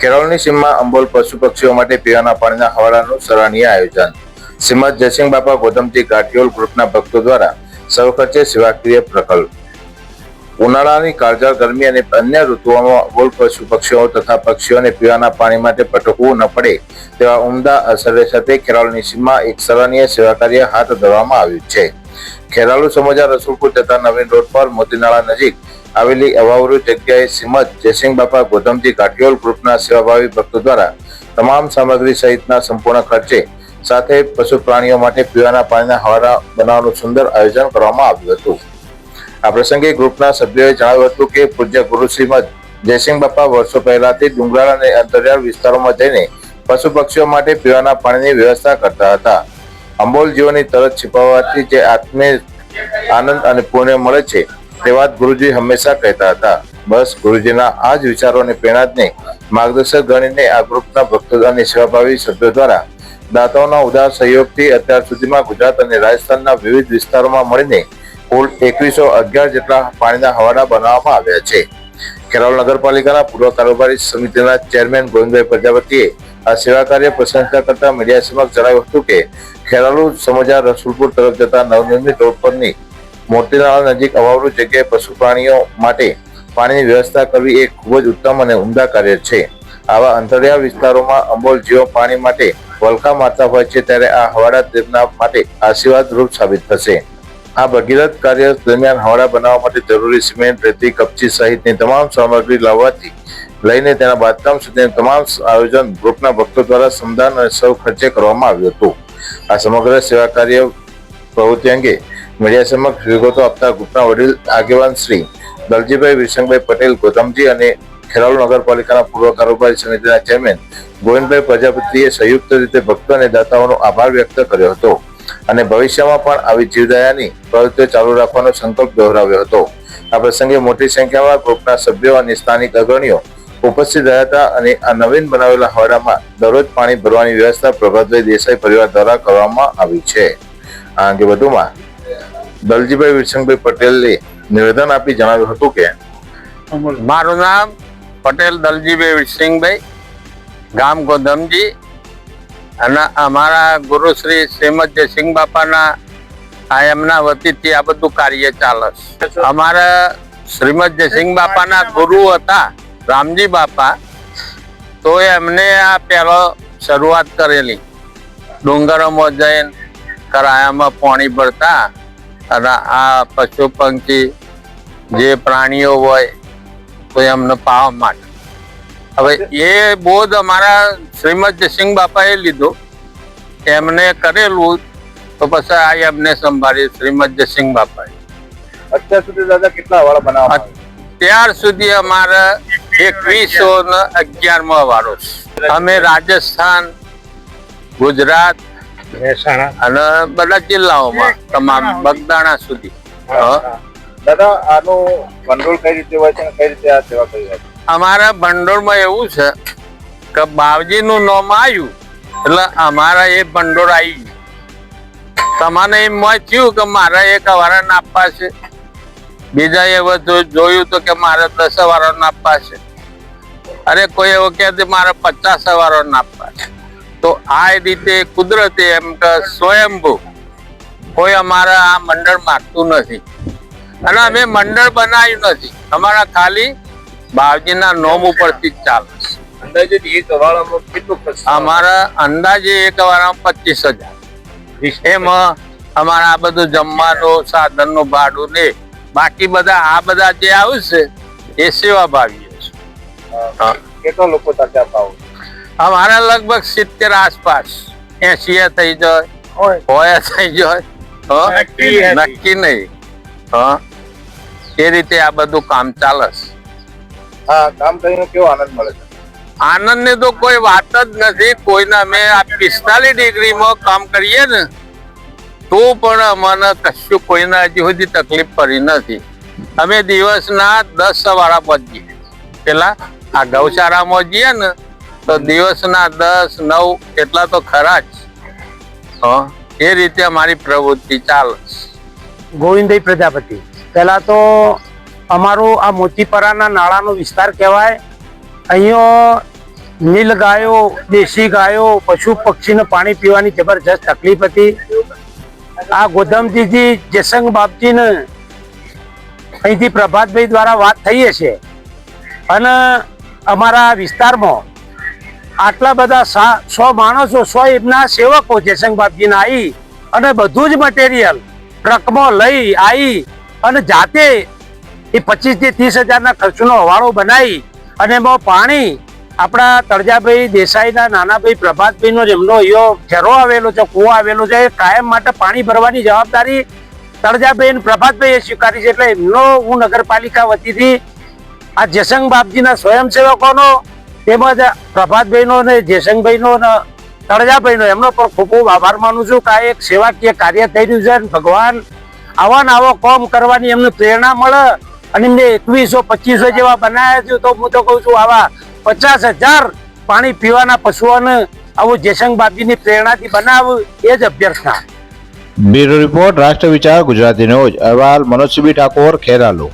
કેરળની સીમમાં અંબોલ પશુ પક્ષીઓ માટે પીવાના પાણીના હવાલાનું સરાહનીય આયોજન. શ્રીમદ જયસિંહ બાપા ગોધમજી ગાંઠિયોલ ગ્રુપના ભક્તો દ્વારા સૌ ખર્ચે સેવાકીય પ્રકલ્પ. ઉનાળાની કાળઝાળ ગરમી અને અન્ય ઋતુઓમાં અંબોલ પશુ પક્ષીઓ તથા પક્ષીઓને પીવાના પાણી માટે ભટકવું ન પડે તેવા ઉમદા અસરે સાથે ખેરાલુની સીમમાં એક સરાહનીય સેવા કાર્ય હાથ ધરવામાં આવ્યું છે. ખેરાલુ સમોજા રસુલપુર તથા નવીન રોડ પર મોતીનાળા નજીક આવેલી અવાવરૂ જગ્યાએ શ્રીમદ જયસિંહ બાપા ગોધમજી ગાંઠિયોલ ગ્રુપના સેવાભાવી ભક્તો દ્વારા તમામ સામગ્રી સહિતના સંપૂર્ણ ખર્ચે સાથે પશુ પ્રાણીઓ માટે પીવાના પાણીના હવાલા બનાવવાનું સુંદર આયોજન કરવામાં આવ્યું હતું. આ પ્રસંગે ગ્રુપના સભ્યોએ જણાવ્યું હતું કે પૂજ્ય ગુરુ શ્રીમદ જયસિંહ બાપા વર્ષો પહેલાથી ડુંગરાળ અને અંતરિયાળ વિસ્તારોમાં જઈને પશુ પક્ષીઓ માટે પીવાના પાણીની વ્યવસ્થા કરતા હતા. અંબોલ જીવોની તરસ छिपाવવાથી જે આત્મીય આનંદ અને પુણ્ય મળે છે તે વાત ગુરુજી હંમેશા કહેતા હતા. બસ ગુરુજીના આ જ વિચારો અને પ્રેરણાને માર્ગદર્શક ગણીને આ ગ્રુપના ભક્તો અને સેવાભાવી સભ્યો દ્વારા દાતાઓના ઉદાર સહયોગથી અત્યાર સુધીમાં ગુજરાત અને રાજસ્થાનના વિવિધ વિસ્તારોમાં મળીને કુલ 2111 જેટલા પાણીના હવાલા બનાવવામાં આવ્યા છે. ખેરાલુ નગરપાલિકાના પૂર્વ કારોબારી સમિતિના ચેરમેન ગોવિંદભાઈ પ્રજાપતિએ આ સેવા કાર્ય પ્રશંસા કરતા મીડિયા સમક્ષ જણાવ્યું હતું કે ખેરાલુ સમોજા રસુલપુર તરફ જતા નવનિર્મિત રોડ પરની મોતીનાળા નજીક અવાવરૂ જગ્યાએ પશુ પ્રાણીઓ માટે પાણીની વ્યવસ્થા કરવી એ ખૂબ જ ઉત્તમ અને ઉમદા કાર્ય છે. આવા અંતરિયાળ વિસ્તારોમાં અંબોલ જીવો પાણી માટે વલખા મારતા હોય છે ત્યારે આ હવાડા તેમના માટે આશીર્વાદ રૂપ સાબિત થશે. આ ભગીરથ કાર્ય દરમિયાન હવાડા બનાવવા માટે જરૂરી સિમેન્ટ, રેતી, કપચી સહિતની તમામ સામગ્રી લાવવાથી લઈને તેના બાંધકામ સુધીનું તમામ આયોજન ગ્રુપના ભક્તો દ્વારા શ્રમદાન અને સૌ ખર્ચે કરવામાં આવ્યું હતું. આ સમગ્ર સેવા કાર્ય પ્રવૃત્તિ અંગે મીડિયા સમક્ષ વિગતો આપતા ગ્રુપના વડીલ આગેવાન શ્રી દલજીભાઈ વિરસંગભાઈ પટેલ ગોધમજી અને ખેરાલુ નગરપાલિકાના પૂર્વ કારોબારી સમિતિના ચેરમેન ગોવિંદભાઈ પ્રજાપતિએ સંયુક્ત રીતે ભક્તો અને દાતાઓનો આભાર વ્યક્ત કર્યો હતો અને ભવિષ્યમાં પણ આવી જીવદયાની પ્રવૃત્તિઓ ચાલુ રાખવાનો સંકલ્પ દોહરાવ્યો હતો. આ પ્રસંગે મોટી સંખ્યામાં ગ્રુપના સભ્યો અને સ્થાનિક અગ્રણીઓ ઉપસ્થિત રહ્યા હતા અને આ નવીન બનાવેલા હવાડામાં દરરોજ પાણી ભરવાની વ્યવસ્થા પ્રભાતભાઈ દેસાઈ પરિવાર દ્વારા કરવામાં આવી છે. આ અંગે વધુમાં દલજીભાઈ વિરસંગભાઈ પટેલે નિવેદન આપી જણાવ્યું હતું કે મારું નામ પટેલ દલજીભાઈ વિરસિંગભાઈ, ગામ ગોધમજી, અને અમારા ગુરુ શ્રીમદ જયસિંહ બાપાના એમના વતીથી આ બધું કાર્ય ચાલે છે. અમારા શ્રીમદ જયસિંહ બાપાના ગુરુ હતા રામજી બાપા, તો એમને આ પહેલો શરૂઆત કરેલી ડુંગરોમાં જઈને કરાયામાં પાણી ભરતા અને આ પશુ પંખી જે પ્રાણીઓ હોય તો એમને પાવા માટે. હવે એ બોધ અમારા શ્રીમદ જયસિંહ બાપાએ લીધો, એમને કરેલું તો પછી આ એમને સંભાળી શ્રીમદ જયસિંહ બાપાએ. અત્યાર સુધી દાદા કેટલા હવાલા બનાવવામાં અત્યાર સુધી અમારે 2111 વાળો છે. અમે રાજસ્થાન, ગુજરાત, મહેસાણા અને બધા જિલ્લાઓમાં તમામ બગદાણા સુધી. દાદા આનું ભંડોળ કઈ રીતે હોય છે અને કઈ રીતે આ સેવા કરી રહ્યા છે? અમારા ભંડોળમાં એવું છે કે બાવજીનું નામ આવ્યું એટલે અમારા એ ભંડોળ આવી ગયું. તમને એમ થયું કે મારે 1 વારણ આપવા છે, બીજા એવું જોયું તો કે મારે 10 વારણ આપવા છે, અરે કોઈ એવું કહે મારે 50 વારણ આપવા છે. તો આ રીતે કુદરતે એમ કે સ્વયંભૂ કોઈ અમારા આ મંડળ માગતું નથી અને અમે મંડળ બનાવ્યું નથી. અમારા ખાલી બાવજીના નોમ ઉપરથી જ ચાલે છે. અંદાજે એક હવાલામાં કેટલું ખર્ચ? અમારા અંદાજે 1 વારમાં 25,000. એમાં અમારા આ બધું જમવાનું, સાધનનું ભાડું ને બાકી બધા આ બધા જે આવશે એ સેવા ભાવીએ છે. કેટલા લોકો સાથે આપાવો? અમારા લગભગ 70 આસપાસ, 80 થઈ જાય, હોય થઈ જાય, નક્કી નહીં. એ રીતે આ બધું કામ ચાલે છે. હા, કામ કરીને કેવો આનંદ મળે છે? આનંદ ની તો કોઈ વાત જ નથી. કોઈને અમે આ 45 ડિગ્રીમાં કામ કરીએ ને તો પણ અમને કશું કોઈને હજી સુધી તકલીફ પડી નથી. અમે દિવસના 10 સવારા પહોંચીએ. પેલા આ ગૌશાળામાં જઈએ ને તો દિવસના 10, 9 એટલા તો ખરા જ. એ રીતે અમારી પ્રવૃત્તિ ચાલે છે. ગોવિંદભાઈ પ્રજાપતિ. પહેલા તો અમારું આ મોતીપરાના નાળાનો વિસ્તાર કહેવાય. અહીંયા નીલગાયો, દેશી ગાયો, પશુ પક્ષીને પાણી પીવાની જબરજસ્ત તકલીફ હતી. આ ગોધમજીથી જયસંગ બાપજીને અહીંથી પ્રભાતભાઈ દ્વારા વાત થઈ છે અને અમારા વિસ્તારમાં આટલા બધા 100 માણસો, 100 એમના સેવકો જયસંગ બાપજીના આવી અને બધું જ મટીરિયલ ટ્રકમાં લઈ આવી અને જાતે એ 25 થી 30 હજારના ખર્ચનો હવાળો બનાવી અને એમાં પાણી આપણા તળજાભાઈ દેસાઈના નાના ભાઈ પ્રભાતભાઈનો એમનો એવો ઘેરો આવેલો છે, કૂવો આવેલો છે, કાયમ માટે પાણી ભરવાની જવાબદારી તળજાભાઈ અને પ્રભાતભાઈએ સ્વીકારી છે. એટલે એમનો હું નગરપાલિકા વતીથી આ જયસંગ બાપજીના સ્વયંસેવકોનો તેમજ પ્રભાતભાઈનો ને જયસંગભાઈનો ને તળજાભાઈનો એમનો પણ ખૂબ ખૂબ આભાર માનું છું કે આ એક સેવાકીય કાર્ય થઈ રહ્યું છે અને ભગવાન આવા ને આવો કામ કરવાની એમને પ્રેરણા મળે અને એમને 2100-2500 જેવા બનાવ્યા છે. તો હું તો કહું છું આવા 50,000 પાણી પીવાના પશુઓને આવું જયસંગ બાપજીની પ્રેરણાથી બનાવવું એ જ અભ્યર્થના. બ્યુરો રિપોર્ટ રાષ્ટ્ર વિચાર ગુજરાતી ન્યૂઝ. અહેવાલ મનોજ સીબી ઠાકોર, ખેરાલુ.